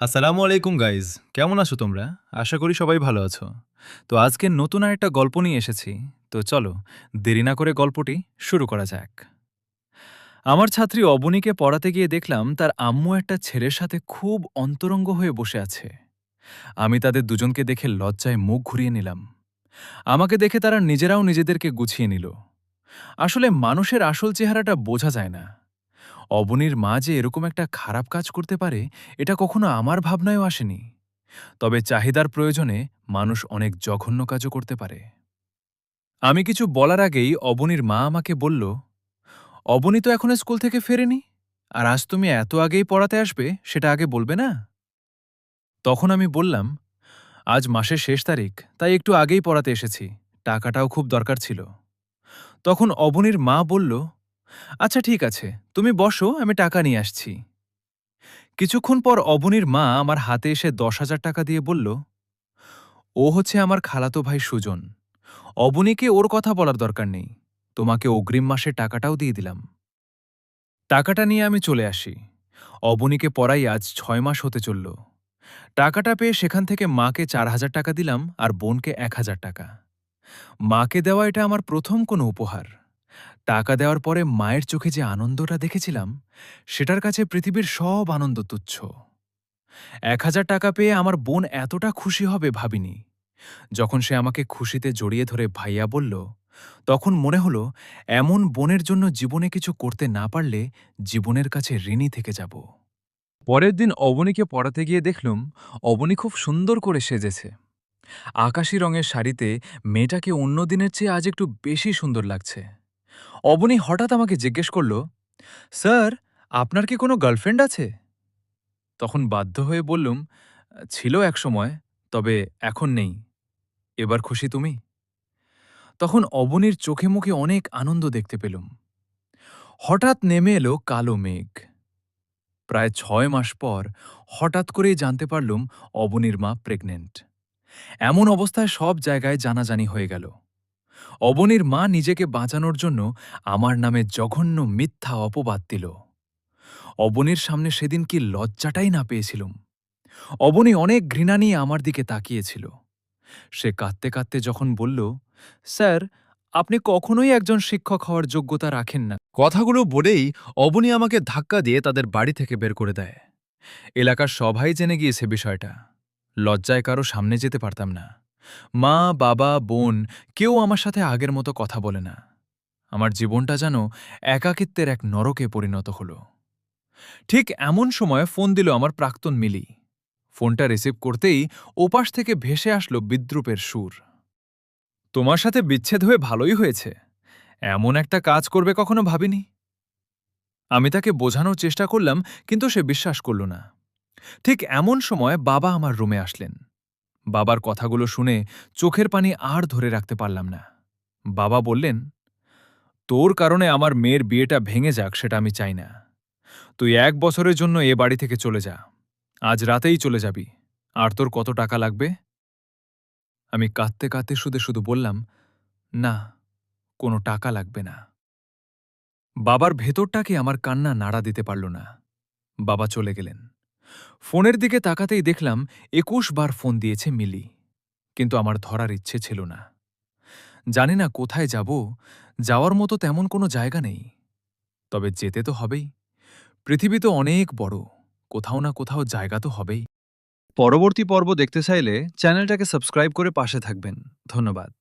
আসসালামু আলাইকুম গাইজ, কেমন আছো তোমরা? আশা করি সবাই ভালো আছো। তো আজকে নতুন আরেকটা গল্প নিয়ে এসেছি। তো চলো, দেরি না করে গল্পটি শুরু করা যাক। আমার ছাত্রী অবনীকে পড়াতে গিয়ে দেখলাম তার আম্মু একটা ছেলের সাথে খুব অন্তরঙ্গ হয়ে বসে আছে। আমি তাদের দুজনকে দেখে লজ্জায় মুখ ঘুরিয়ে নিলাম। আমাকে দেখে তারা নিজেরাও নিজেদেরকে গুছিয়ে নিল। আসলে মানুষের আসল চেহারাটা বোঝা যায় না। অবনীর মা যে এরকম একটা খারাপ কাজ করতে পারে, এটা কখনো আমার ভাবনায়ও আসেনি। তবে চাহিদার প্রয়োজনে মানুষ অনেক জঘন্য কাজও করতে পারে। আমি কিছু বলার আগেই অবনীর মা আমাকে বলল, অবনী তো এখনো স্কুল থেকে ফেরেনি, আর আজ তুমি এত আগেই পড়াতে আসবে সেটা আগে বলবে না? তখন আমি বললাম, আজ মাসের শেষ তারিখ, তাই একটু আগেই পড়াতে এসেছি, টাকাটাও খুব দরকার ছিল। তখন অবনীর মা বলল, আচ্ছা ঠিক আছে, তুমি বসো, আমি টাকা নিয়ে আসছি। কিছুক্ষণ পর অবনীর মা আমার হাতে এসে 10,000 টাকা দিয়ে বলল, ও হচ্ছে আমার খালাতো ভাই সুজন। অবনীকে ওর কথা বলার দরকার নেই, তোমাকে অগ্রিম মাসে টাকাটাও দিয়ে দিলাম। টাকাটা নিয়ে আমি চলে আসি। অবনীকে পড়াই আজ 6 মাস হতে চলল। টাকাটা পেয়ে সেখান থেকে মাকে 4,000 টাকা দিলাম আর বোনকে 1,000 টাকা। মাকে দেওয়া এটা আমার প্রথম কোনো উপহার। টাকা দেওয়ার পরে মায়ের চোখে যে আনন্দটা দেখেছিলাম, সেটার কাছে পৃথিবীর সব আনন্দ তুচ্ছ। 1,000 টাকা পেয়ে আমার বোন এতটা খুশি হবে ভাবিনি। যখন সে আমাকে খুশিতে জড়িয়ে ধরে ভাইয়া বলল, তখন মনে হলো এমন বোনের জন্য জীবনে কিছু করতে না পারলে জীবনের কাছে ঋণী থেকে যাব। পরের দিন অবনীকে পড়াতে গিয়ে দেখলুম অবনী খুব সুন্দর করে সেজেছে। আকাশী রঙের শাড়িতে মেয়েটাকে অন্য দিনের চেয়ে আজ একটু বেশি সুন্দর লাগছে। অবনী হঠাৎ আমাকে জিজ্ঞেস করল, স্যার, আপনার কি কোনো গার্লফ্রেন্ড আছে? তখন বাধ্য হয়ে বললুম, ছিল এক সময়, তবে এখন নেই। এবার খুশি তুমি? তখন অবনীর চোখে মুখে অনেক আনন্দ দেখতে পেলুম। হঠাৎ নেমে এলো কালো মেঘ। প্রায় 6 মাস পর হঠাৎ করেই জানতে পারলুম অবনীর মা প্রেগনেন্ট। এমন অবস্থায় সব জায়গায় জানাজানি হয়ে গেল। অবনীর মা নিজেকে বাঁচানোর জন্য আমার নামে জঘন্য মিথ্যা অপবাদ দিল। অবনীর সামনে সেদিন কি লজ্জাটাই না পেয়েছিলুম। অবনী অনেক ঘৃণা নিয়ে আমার দিকে তাকিয়েছিল। সে কাঁদতে কাঁদতে যখন বলল, স্যার, আপনি কখনোই একজন শিক্ষক হওয়ার যোগ্যতা রাখেন না, কথাগুলো বলেই অবনী আমাকে ধাক্কা দিয়ে তাদের বাড়ি থেকে বের করে দেয়। এলাকার সবাই জেনে গিয়েছে বিষয়টা। লজ্জায় কারো সামনে যেতে পারতাম না। মা, বাবা, বোন কেউ আমার সাথে আগের মতো কথা বলে না। আমার জীবনটা যেন একাকিত্বের এক নরকে পরিণত হল। ঠিক এমন সময় ফোন দিল আমার প্রাক্তন মিলি। ফোনটা রিসিভ করতেই ওপাশ থেকে ভেসে আসলো বিদ্রূপের সুর। তোমার সাথে বিচ্ছেদ হয়ে ভালোই হয়েছে, এমন একটা কাজ করবে কখনো ভাবিনি। আমি তাকে বোঝানোর চেষ্টা করলাম, কিন্তু সে বিশ্বাস করল না। ঠিক এমন সময় বাবা আমার রুমে আসলেন। বাবার কথাগুলো শুনে চোখের পানি আর ধরে রাখতে পারলাম না। বাবা বললেন, তোর কারণে আমার মেয়ের বিয়েটা ভেঙে যাক সেটা আমি চাই না। তুই 1 বছরের জন্য এ বাড়ি থেকে চলে যা। আজ রাতেই চলে যাবি। আর তোর কত টাকা লাগবে? আমি কাঁদতে কাঁদতে শুধু শুধু বললাম, না, কোনো টাকা লাগবে না। বাবার ভেতরটাকে আমার কান্না নাড়া দিতে পারল না। বাবা চলে গেলেন। ফোনের দিকে তাকাতেই দেখলাম 21 বার ফোন দিয়েছে মিলি, কিন্তু আমার ধরার ইচ্ছে ছিল না। জানি না কোথায় যাব, যাওয়ার মতো তেমন কোনো জায়গা নেই। তবে যেতে তো হবেই। পৃথিবী তো অনেক বড়, কোথাও না কোথাও জায়গা তো হবেই। পরবর্তী পর্ব দেখতে চাইলে চ্যানেলটাকে সাবস্ক্রাইব করে পাশে থাকবেন। ধন্যবাদ।